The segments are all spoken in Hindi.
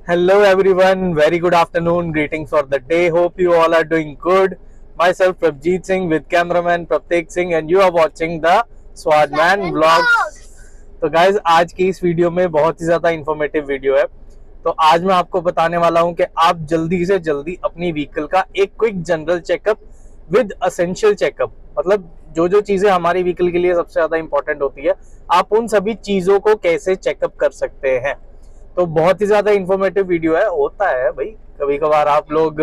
Hello everyone, very good afternoon. Greetings for the day. Hope you all are doing good. Myself Prabjeet Singh with cameraman Prateek Singh and you are watching the Swadman Vlogs. तो गाइज आज की इस वीडियो में बहुत ही ज्यादा इंफॉर्मेटिव वीडियो है। तो आज मैं आपको बताने वाला हूं कि आप जल्दी से जल्दी अपनी व्हीकल का एक quick general checkup with essential checkup, मतलब जो जो चीजें हमारी व्हीकल के लिए सबसे ज्यादा इंपॉर्टेंट होती है, आप उन सभी चीजों को कैसे चेकअप कर सकते हैं। तो बहुत ही ज्यादा इंफॉर्मेटिव वीडियो है। होता है भाई, कभी कभार आप लोग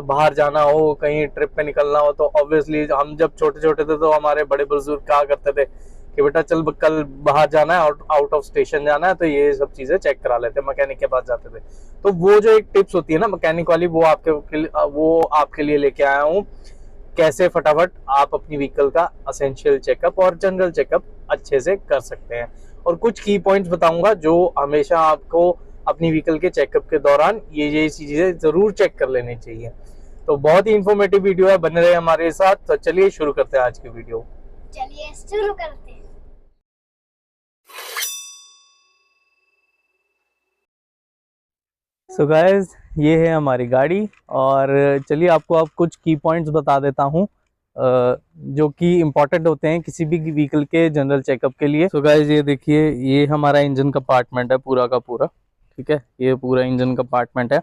बाहर जाना हो, कहीं ट्रिप पे निकलना हो, तो ऑब्वियसली हम जब छोटे छोटे थे तो हमारे बड़े बुजुर्ग कहा करते थे कि बेटा चल कल बाहर जाना है, आउट ऑफ स्टेशन जाना है, तो ये सब चीजें चेक करा लेते, मैकेनिक के पास जाते थे। तो वो जो एक टिप्स होती है ना मैकेनिक वाली, वो आपके लिए लेके आया हूँ, कैसे फटाफट आप अपनी व्हीकल का असेंशियल चेकअप और जनरल चेकअप अच्छे से कर सकते हैं। और कुछ की पॉइंट्स बताऊंगा जो हमेशा आपको अपनी व्हीकल के चेकअप के दौरान ये चीजें जरूर चेक कर लेनी चाहिए। तो बहुत ही इंफॉर्मेटिव वीडियो है, बने रहे हमारे साथ। तो चलिए शुरू करते हैं आज की वीडियो। चलिए शुरू करते हैं। सो गाइस, ये है हमारी गाड़ी और चलिए आपको अब कुछ की पॉइंट्स बता देता हूँ जो कि इम्पोर्टेंट होते हैं किसी भी व्हीकल के जनरल चेकअप के लिए। सो गाइस, ये देखिए, ये हमारा इंजन कंपार्टमेंट है पूरा का पूरा, ठीक है, ये पूरा इंजन कंपार्टमेंट है।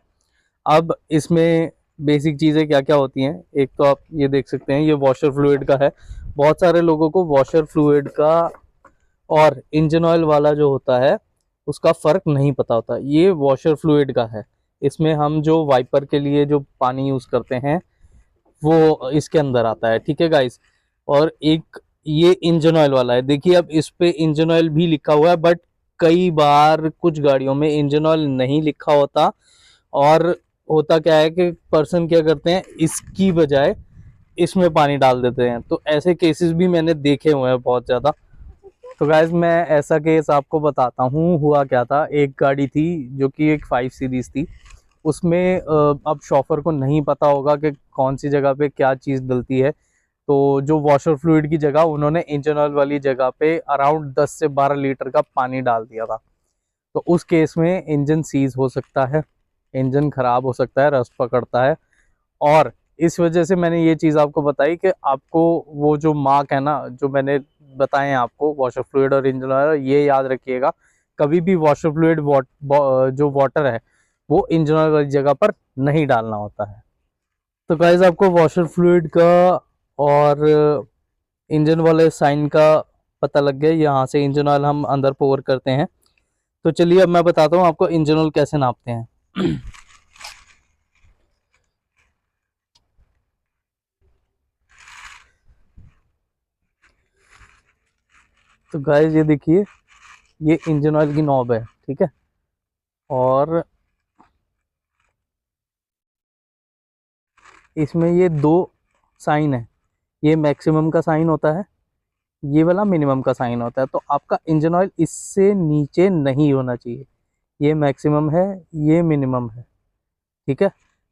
अब इसमें बेसिक चीज़ें क्या क्या होती हैं, एक तो आप ये देख सकते हैं, ये वॉशर फ्लूइड का है। बहुत सारे लोगों को वॉशर फ्लूइड का और इंजन ऑयल वाला जो होता है उसका फ़र्क नहीं पता होता। ये वॉशर फ्लूइड का है, इसमें हम जो वाइपर के लिए जो पानी यूज़ करते हैं वो इसके अंदर आता है, ठीक है गाइस। और एक ये इंजन ऑयल वाला है। देखिए, अब इस पे इंजन ऑयल भी लिखा हुआ है, बट कई बार कुछ गाड़ियों में इंजन ऑयल नहीं लिखा होता। और होता क्या है कि पर्सन क्या करते हैं, इसकी बजाय इसमें पानी डाल देते हैं। तो ऐसे केसेस भी मैंने देखे हुए हैं बहुत ज़्यादा। तो गाइज, मैं ऐसा केस आपको बताता हूँ। हुआ क्या था, एक गाड़ी थी जो कि एक 5 सीरीज थी। उसमें अब शॉफर को नहीं पता होगा कि कौन सी जगह पे क्या चीज़ डलती है। तो जो वॉशर फ्लूइड की जगह उन्होंने इंजन ऑयल वाली जगह पे अराउंड 10 से 12 लीटर का पानी डाल दिया था। तो उस केस में इंजन सीज हो सकता है, इंजन खराब हो सकता है, रस्ट पकड़ता है। और इस वजह से मैंने ये चीज़ आपको बताई कि आपको वो जो मार्क है ना, जो मैंने बताए हैं आपको वॉशर फ्लूइड और इंजन ऑयल, ये याद रखिएगा, कभी भी वॉशर फ्लूइड जो वाटर है वो इंजन ऑयल वाली जगह पर नहीं डालना होता है। तो गाइस, आपको वॉशर फ्लूइड का और इंजन वाले साइन का पता लग गया। यहाँ से इंजन ऑयल हम अंदर पोर करते हैं। तो चलिए अब मैं बताता हूँ आपको इंजन ऑयल कैसे नापते हैं। तो गाइस, ये देखिए, ये इंजन ऑयल की नॉब है, ठीक है। और इसमें ये दो साइन है, ये मैक्सिमम का साइन होता है, ये वाला मिनिमम का साइन होता है। तो आपका इंजन ऑयल इससे नीचे नहीं होना चाहिए। ये मैक्सिमम है, ये मिनिमम है, ठीक है।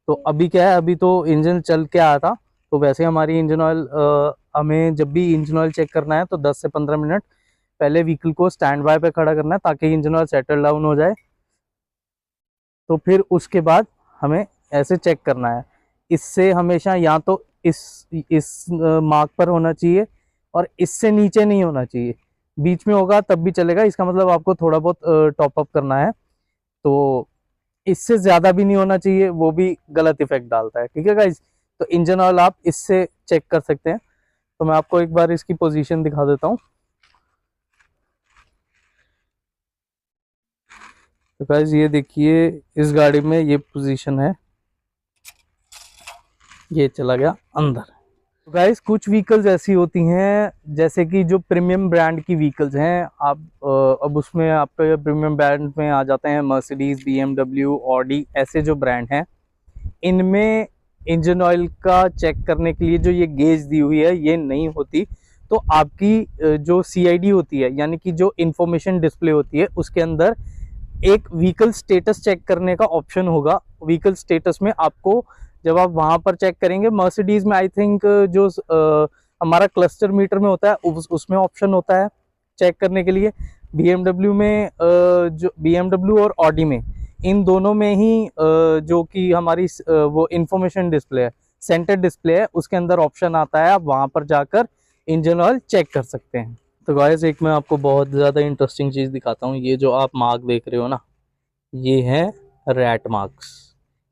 तो अभी क्या है, अभी तो इंजन चल के आया था, तो वैसे हमारी इंजन ऑयल, हमें जब भी इंजन ऑयल चेक करना है तो 10 से 15 मिनट पहले व्हीकल को स्टैंड बाय पे खड़ा करना है, ताकि इंजन ऑयल सेटल डाउन हो जाए। तो फिर उसके बाद हमें ऐसे चेक करना है। इससे हमेशा या तो इस मार्क पर होना चाहिए और इससे नीचे नहीं होना चाहिए। बीच में होगा तब भी चलेगा, इसका मतलब आपको थोड़ा बहुत टॉप अप करना है। तो इससे ज़्यादा भी नहीं होना चाहिए, वो भी गलत इफेक्ट डालता है, ठीक है गाइज। तो इंजन ऑयल आप इससे चेक कर सकते हैं। तो मैं आपको एक बार इसकी पोजीशन दिखा देता हूँ। तो गाइज, ये देखिए, इस गाड़ी में ये पोजीशन है, ये चला गया अंदर। तो गाइस, कुछ व्हीकल्स ऐसी होती हैं, जैसे कि जो प्रीमियम ब्रांड की व्हीकल्स हैं, आप अब उसमें आपके प्रीमियम ब्रांड में आ जाते हैं मर्सिडीज, बीएमडब्ल्यू, ऑडी, ऐसे जो ब्रांड हैं, इनमें इंजन ऑयल का चेक करने के लिए जो ये गेज दी हुई है ये नहीं होती। तो आपकी जो सीआईडी होती है, यानी कि जो इंफॉर्मेशन डिस्प्ले होती है, उसके अंदर एक व्हीकल स्टेटस चेक करने का ऑप्शन होगा। व्हीकल स्टेटस में आपको, जब आप वहां पर चेक करेंगे, मर्सिडीज में आई थिंक जो हमारा क्लस्टर मीटर में होता है उसमें ऑप्शन होता है चेक करने के लिए। बीएमडब्ल्यू में जो बीएमडब्ल्यू और ऑडी में इन दोनों में ही जो कि हमारी वो इंफॉर्मेशन डिस्प्ले है, सेंटर डिस्प्ले है, उसके अंदर ऑप्शन आता है, आप वहाँ पर जाकर इंजन ऑयल चेक कर सकते हैं। तो गाइस एक मैं आपको बहुत ज़्यादा इंटरेस्टिंग चीज़ दिखाता हूँ। ये जो आप मार्क देख रहे हो ना, ये है रैट मार्क्स,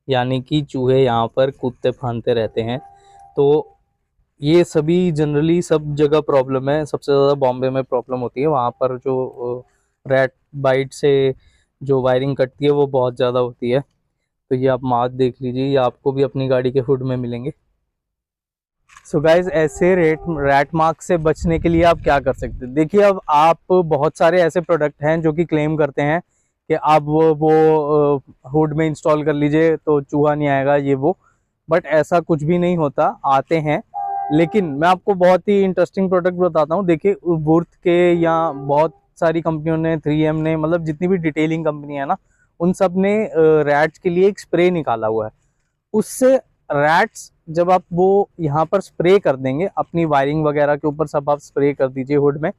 यानी कि चूहे यहाँ पर कूदते फांदते रहते हैं। तो ये सभी जनरली सब जगह प्रॉब्लम है, सबसे ज़्यादा बॉम्बे में प्रॉब्लम होती है। वहाँ पर जो रैट बाइट से जो वायरिंग कटती है वो बहुत ज़्यादा होती है। तो ये आप मार्क देख लीजिए, ये आपको भी अपनी गाड़ी के हुड में मिलेंगे। सो गाइज ऐसे रैट मार्क से बचने के लिए आप क्या कर सकते हैं। देखिए अब आप बहुत सारे ऐसे प्रोडक्ट हैं जो कि क्लेम करते हैं कि आप वो हुड में इंस्टॉल कर लीजिए तो चूहा नहीं आएगा, ये वो, बट ऐसा कुछ भी नहीं होता, आते हैं। लेकिन मैं आपको बहुत ही इंटरेस्टिंग प्रोडक्ट बताता हूँ। देखिए बुर्थ के या बहुत सारी कंपनियों ने, 3M ने, मतलब जितनी भी डिटेलिंग कंपनी है ना, उन सब ने रैट्स के लिए एक स्प्रे निकाला हुआ है। उससे रैट्स जब आप वो यहाँ पर स्प्रे कर देंगे अपनी वायरिंग वगैरह के ऊपर, सब आप स्प्रे कर दीजिए हुड में,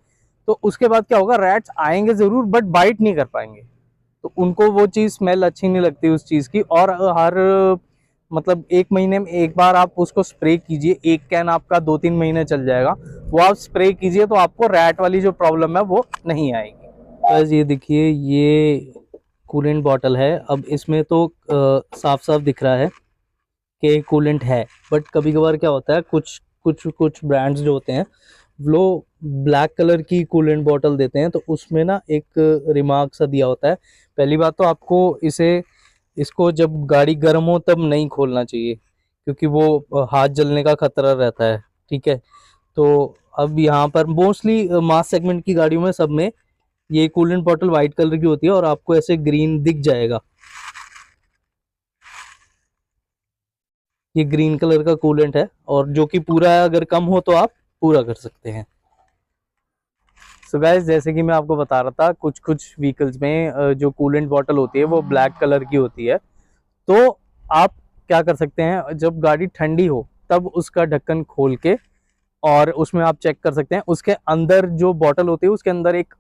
तो उसके बाद क्या होगा, रैट्स आएंगे ज़रूर बट बाइट नहीं कर पाएंगे। तो उनको वो चीज़ स्मेल अच्छी नहीं लगती उस चीज़ की। और हर मतलब 1 महीने में एक बार आप उसको स्प्रे कीजिए, एक कैन आपका 2-3 महीने चल जाएगा। वो आप स्प्रे कीजिए तो आपको रैट वाली जो प्रॉब्लम है वो नहीं आएगी। बस ये देखिए, ये कूलेंट बॉटल है। अब इसमें तो साफ साफ दिख रहा है कि कूलेंट है, बट कभी कभार क्या होता है, कुछ ब्रांड्स जो होते हैं वो ब्लैक कलर की कूलेंट बॉटल देते हैं, तो उसमें ना एक रिमार्क सा दिया होता है। पहली बात तो आपको इसको जब गाड़ी गर्म हो तब नहीं खोलना चाहिए, क्योंकि वो हाथ जलने का खतरा रहता है, ठीक है। तो अब यहाँ पर मोस्टली मास सेगमेंट की गाड़ियों में सब में ये कूलेंट बॉटल वाइट कलर की होती है और आपको ऐसे ग्रीन दिख जाएगा। ये ग्रीन कलर का कूलेंट है, और जो कि पूरा अगर कम हो तो आप पूरा कर सकते हैं। सो गाइस जैसे कि मैं आपको बता रहा था, कुछ व्हीकल्स में जो कूलेंट बॉटल होती है वो ब्लैक कलर की होती है। तो आप क्या कर सकते हैं, जब गाड़ी ठंडी हो तब उसका ढक्कन खोल के और उसमें आप चेक कर सकते हैं। उसके अंदर जो बॉटल होती है उसके अंदर एक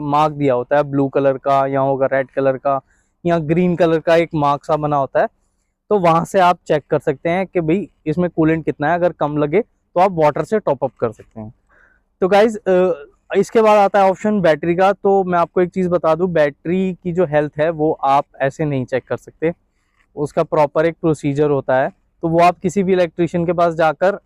मार्क दिया होता है, ब्लू कलर का या होगा रेड कलर का या ग्रीन कलर का एक मार्क सा बना होता है। तो वहां से आप चेक कर सकते हैं कि भाई इसमें कूलेंट कितना है। अगर कम लगे तो आप वाटर से टॉप अप कर सकते हैं। तो गाइज इसके बाद आता है ऑप्शन बैटरी का। तो मैं आपको एक चीज़ बता दूं, बैटरी की जो हेल्थ है वो आप ऐसे नहीं चेक कर सकते, उसका प्रॉपर एक प्रोसीजर होता है। तो वो आप किसी भी इलेक्ट्रिशियन के पास जाकर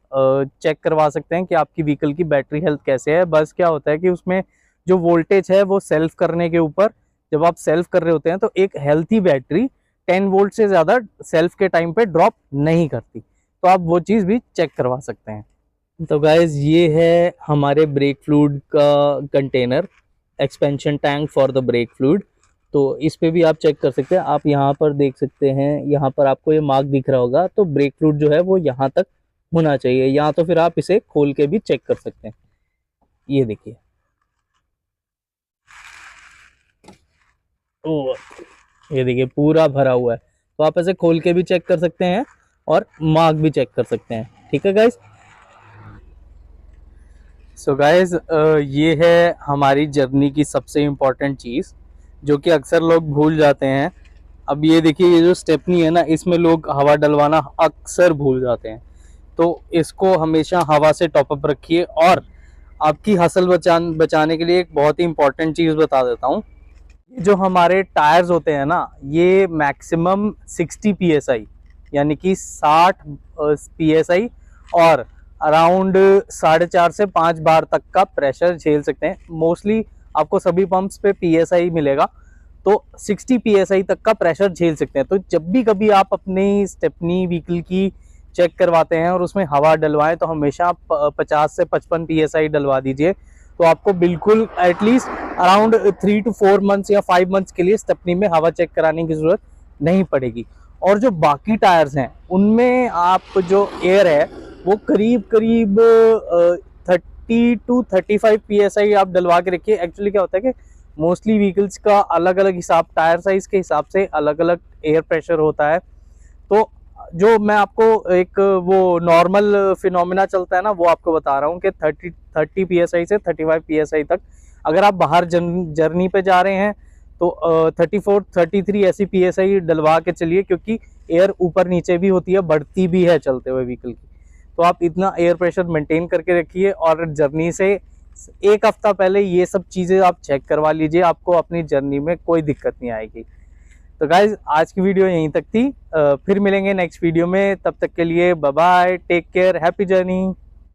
चेक करवा सकते हैं कि आपकी व्हीकल की बैटरी हेल्थ कैसे है। बस क्या होता है कि उसमें जो वोल्टेज है वो सेल्फ करने के ऊपर, जब आप सेल्फ कर रहे होते हैं तो एक हेल्थी बैटरी 10 वोल्ट से ज़्यादा सेल्फ के टाइम पे ड्रॉप नहीं करती। तो आप वो चीज़ भी चेक करवा सकते हैं। तो गाइज ये है हमारे ब्रेक फ्लूइड का container, expansion tank for the brake fluid. तो इस पे भी आप चेक कर सकते हैं। आप यहाँ पर देख सकते हैं, यहाँ पर आपको ये मार्क दिख रहा होगा, तो ब्रेक फ्लूइड जो है वो यहाँ तक होना चाहिए, या तो फिर आप इसे खोल के भी चेक कर सकते हैं। ये देखिए, ये देखिए पूरा भरा हुआ है। तो आप ऐसे खोल के भी चेक कर सकते हैं और मार्क भी चेक कर सकते हैं, ठीक है गाइज। सो गाइज ये है हमारी जर्नी की सबसे इम्पोर्टेंट चीज़ जो कि अक्सर लोग भूल जाते हैं। अब ये देखिए, ये जो स्टेपनी है ना, इसमें लोग हवा डलवाना अक्सर भूल जाते हैं। तो इसको हमेशा हवा से टॉपअप रखिए। और आपकी हसल बचाने के लिए एक बहुत ही इम्पोर्टेंट चीज़ बता देता हूँ। जो हमारे टायर्स होते हैं ना, ये मैक्सिमम 60 PSI यानी कि 60 PSI और अराउंड 4.5 से 5 बार तक का प्रेशर झेल सकते हैं। मोस्टली आपको सभी पंप्स पे PSI मिलेगा, तो 60 PSI तक का प्रेशर झेल सकते हैं। तो जब भी कभी आप अपनी स्टेपनी व्हीकल की चेक करवाते हैं और उसमें हवा डलवाएं तो हमेशा आप 50 से 55 PSI डलवा दीजिए। तो आपको बिल्कुल एटलीस्ट अराउंड 3 to 4 मंथ्स या 5 मंथ्स के लिए स्टेपनी में हवा चेक कराने की जरूरत नहीं पड़ेगी। और जो बाकी टायर्स हैं उनमें आप जो एयर है वो करीब 30 to 35 PSI आप डलवा के रखिए। एक्चुअली क्या होता है कि मोस्टली व्हीकल्स का अलग अलग हिसाब, टायर साइज के हिसाब से अलग अलग एयर प्रेशर होता है। तो जो मैं आपको एक वो नॉर्मल फिनोमिना चलता है ना, वो आपको बता रहा हूँ कि 30 PSI से 35 PSI तक। अगर आप बाहर जर्नी पे जा रहे हैं तो 34 33 ऐसी PSI डलवा के चलिए, क्योंकि एयर ऊपर नीचे भी होती है, बढ़ती भी है चलते हुए व्हीकल की। तो आप इतना एयर प्रेशर मेंटेन करके रखिए, और जर्नी से एक हफ्ता पहले ये सब चीज़ें आप चेक करवा लीजिए, आपको अपनी जर्नी में कोई दिक्कत नहीं आएगी। तो गाइज आज की वीडियो यहीं तक थी, फिर मिलेंगे नेक्स्ट वीडियो में, तब तक के लिए bye bye, take care, happy journey.